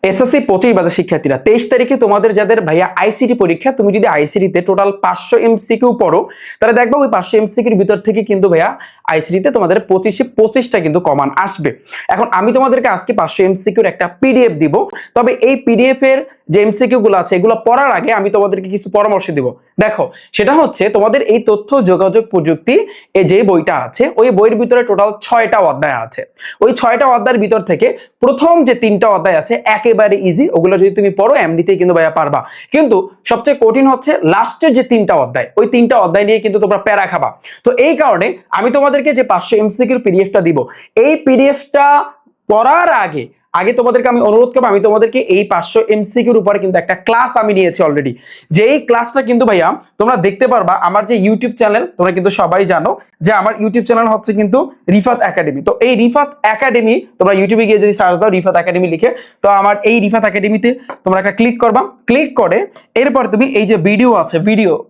SSC 25 বাজার শিক্ষার্থীরা 23 তারিখে তোমাদের যাদের ভাইয়া আইসিটি পরীক্ষা, তুমি যদি আইসিটিতে টোটাল 500 এমসিকিউ পড়ো তাহলে দেখবা ওই 500 এমসিকিউর ভিতর থেকে কিন্তু ভাইয়া আইসিটিতে তোমাদের 25টা কিন্তু কমান আসবে। এখন আমি তোমাদেরকে আজকে 500 এমসিকিউর একটা পিডিএফ দিব, তবে এই পিডিএফ এর যে এমসিকিউ গুলো আছে এগুলো পড়ার আগে আমি তোমাদেরকে কিছু পরামর্শ দিব। দেখো, সেটা হচ্ছে তোমাদের এই তথ্য যোগাযোগ প্রযুক্তি এই যে বইটা আছে ওই বইয়ের ভিতরে টোটাল 6টা অধ্যায় আছে। ওই 6টা অধ্যায়ের ভিতর থেকে প্রথম যে 3টা অধ্যায় আছে একেবারে ইজি, ওগুলো যদি তুমি পড়ো এমনিতেই কিন্তু ভাইয়া পারবা। কিন্তু সবচেয়ে কঠিন হচ্ছে লাস্টের যে 3টা অধ্যায়, ওই 3টা অধ্যায় নিয়ে কিন্তু তোমরা প্যারা খাবা। তো এই কারণে আমি তোমাদেরকে যে 500 এমসিকিউর পিডিএফটা দিব, এই পিডিএফটা পড়ার আগে তোমাদেরকে আমি অনুরোধ করবো, আমি তোমাদেরকে এই 500 এমসিকিউর উপরে কিন্তু একটা ক্লাস আমি নিয়েছি অলরেডি। যেই ক্লাসটা কিন্তু ভাইয়া তোমরা দেখতে পারবা আমার যে ইউটিউব চ্যানেল, তোমরা কিন্তু সবাই জানো যে আমার ইউটিউব চ্যানেল হচ্ছে কিন্তু রিফাত একাডেমি। তো এই রিফাত একাডেমি তোমরা ইউটিউবে গিয়ে যদি সার্চ দাও রিফাত একাডেমি লিখে, তো আমার এই রিফাত একাডেমিতে তোমরা একটা ক্লিক করবা। ক্লিক করে এরপর তুমি এই যে ভিডিও আছে,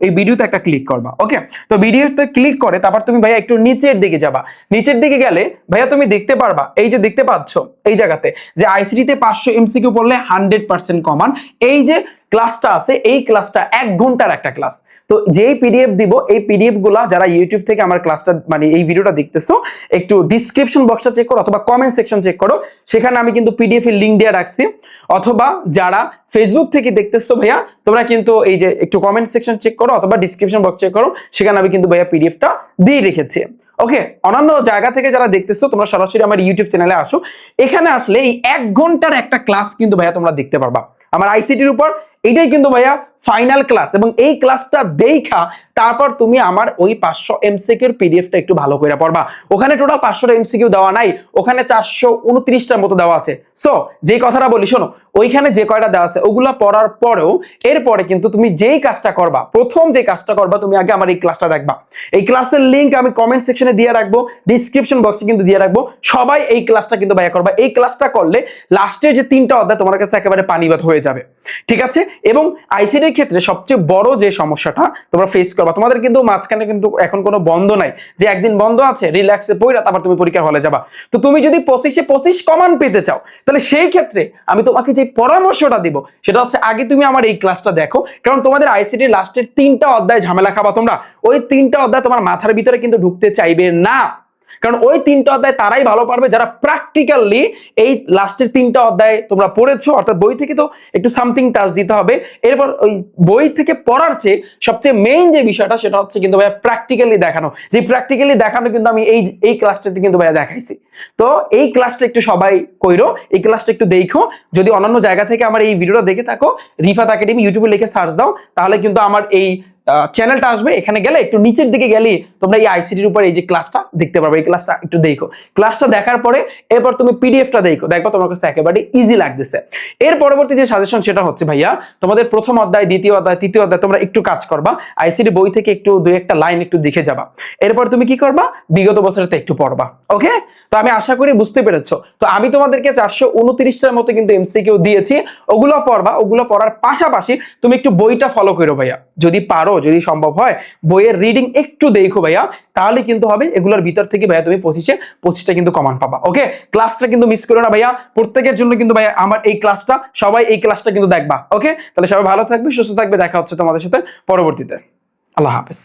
এই ভিডিওতে একটা ক্লিক করবা। ওকে, তো ভিডিওতে ক্লিক করে তারপর তুমি ভাইয়া একটু নিচের দিকে যাবা। নিচের দিকে গেলে ভাইয়া তুমি দেখতে পারবা, এই যে দেখতে পাচ্ছ এই জায়গাতে যে আইসিটিতে 500 এমসিকিউ পড়লে 100% কমান, এই যে ক্লাসটা আছে এই ক্লাসটা 1 ঘন্টার একটা ক্লাস। তো যেই পিডিএফ দিব এই পিডিএফ গুলা যারা ইউটিউব থেকে আমার ক্লাসটা মানে এই ভিডিওটা দেখতেছো একটু ডিসক্রিপশন বক্সটা চেক করো অথবা কমেন্ট সেকশন চেক করো, সেখানে আমি কিন্তু পিডিএফ এর লিংক দিয়ে রাখছি। অথবা যারা ফেসবুক থেকে দেখতেছো ভাইয়া তোমরা কিন্তু এই যে একটু কমেন্ট সেকশন চেক করো অথবা ডিসক্রিপশন বক্স চেক করো, সেখানে আমি কিন্তু ভাইয়া পিডিএফটা দিয়ে রেখেছি। ওকে, অন্যান্য জায়গা থেকে যারা দেখতেছো তোমরা সরাসরি আমার ইউটিউব চ্যানেলে আসো, এখানে আসলে এই 1 ঘন্টার একটা ক্লাস কিন্তু ভাইয়া তোমরা দেখতে পারবা আমার আইসিটির উপর। এটাই কিন্তু ভাইয়া ফাইনাল ক্লাস, এবং এই ক্লাসটা দেখা তারপর তুমি আমার ওই 500 এমসিকিউর পিডিএফটা একটু ভালো করে পড়বা। ওখানে টোটাল 500 এমসিকিউ দেওয়া নাই, ওখানে 429টার মতো দেওয়া আছে। সো যে কথাটা বলি শোনো, ওইখানে যে কয়টা দেওয়া আছে ওগুলা পড়ার পরেও এরপরে কিন্তু তুমি যেই কাজটা করবা, প্রথম যে কাজটা করবা তুমি আগে আমার এই ক্লাসটা দেখবা। এই ক্লাসের লিংক আমি কমেন্ট সেকশনে দিয়ে রাখবো, ডিসক্রিপশন বক্সে কিন্তু দিয়ে রাখবো। সবাই এই ক্লাসটা কিন্তু ভাইয়া করবা। এই ক্লাসটা করলে লাস্টের যে 3টা অধ্যায় তোমার কাছে একেবারে পানিবাদ হয়ে যাবে, ঠিক আছে? এবং আইসিটির ক্ষেত্রে সবচেয়ে বড় যে সমস্যাটা তোমরা ফেস করবা, তোমাদের কিন্তু মাঝখানে কিন্তু এখন কোনো বন্ধ নাই যে একদিন বন্ধ আছে রিল্যাক্সে পড়া তারপর তুমি পরীক্ষার হলে যাবা। তো তুমি যদি 25 কমান পেতে চাও তাহলে সেই ক্ষেত্রে আমি তোমাকে যে পরামর্শটা দিব সেটা হচ্ছে আগে তুমি আমার এই ক্লাসটা দেখো, কারণ তোমাদের আইসিটির লাস্টের 3টা অধ্যায় ঝামেলা খাবা তোমরা। ওই 3টা অধ্যায় তোমার মাথার ভিতরে কিন্তু ঢুকতে চাইবে না, কারণ ওই 3টা অধ্যায় তারাই ভালো পারবে যারা প্র্যাকটিক্যালি এই লাস্টের 3টা অধ্যায় তোমরা পড়েছো। অর্থাৎ বই থেকে তো একটু সামথিং টাচ দিতে হবে, এরপর ওই বই থেকে পড়ার চেয়ে সবচেয়ে মেইন যে বিষয়টা সেটা হচ্ছে কিন্তু ভাইয়া প্র্যাকটিক্যালি দেখানো। যে প্র্যাকটিক্যালি দেখানো কিন্তু আমি এই ক্লাসটাতে কিন্তু ভাইয়া দেখাইছি। তো এই ক্লাসটা একটু সবাই কইরো, এই ক্লাসটা একটু দেখো। যদি অন্যান্য জায়গা থেকে আমার এই ভিডিওটা দেখে থাকো, রিফাত একাডেমি ইউটিউবে লিখে সার্চ দাও, তাহলে কিন্তু আমার এই চ্যানেলটা আসবে। এখানে গেলে একটু নিচের দিকে গেলে তোমরা এই আইসিটির উপর এই যে ক্লাসটা দেখতে পারবে। এই ক্লাসটা একটু দেখো, ক্লাসটা দেখার পরে এরপর তুমি পিডিএফটা দেখো তোমার কাছে একেবারে ইজি লাগতেছে। এর পরবর্তী যে সাজেশন সেটা হচ্ছে ভাইয়া তোমাদের প্রথম অধ্যায়, দ্বিতীয় অধ্যায়, তৃতীয় অধ্যায় তোমরা একটু কাজ করবা, আইসিটি বই থেকে একটু 2-1টা লাইন একটু দেখে যাবা। এরপর তুমি কি করবা, বিগত বছরেতে একটু পড়বা। ওকে, তো আমি আশা করি বুঝতে পেরেছো। তো আমি তোমাদেরকে 429টার মতো কিন্তু এমসিকিউ দিয়েছি, ওগুলো পড়বা। ওগুলো পড়ার পাশাপাশি তুমি একটু বইটা ফলো করো ভাইয়া, যদি পারো, যদি সম্ভব হয় বইয়ের রিডিং একটু দেখো ভাইয়া, তাহলে কিন্তু হবে। এগুলোর ভিতর থেকে ভাইয়া তুমি 25টা কিন্তু কমান পাবা। ওকে, ক্লাসটা কিন্তু মিস করো না ভাইয়া, প্রত্যেকের জন্য কিন্তু ভাইয়া আমার এই ক্লাসটা, সবাই এই ক্লাসটা কিন্তু দেখবা। ওকে, তাহলে সবাই ভালো থাকবে, সুস্থ থাকবে, দেখা হচ্ছে তোমাদের সাথে পরবর্তীতে। আল্লাহ হাফেজ।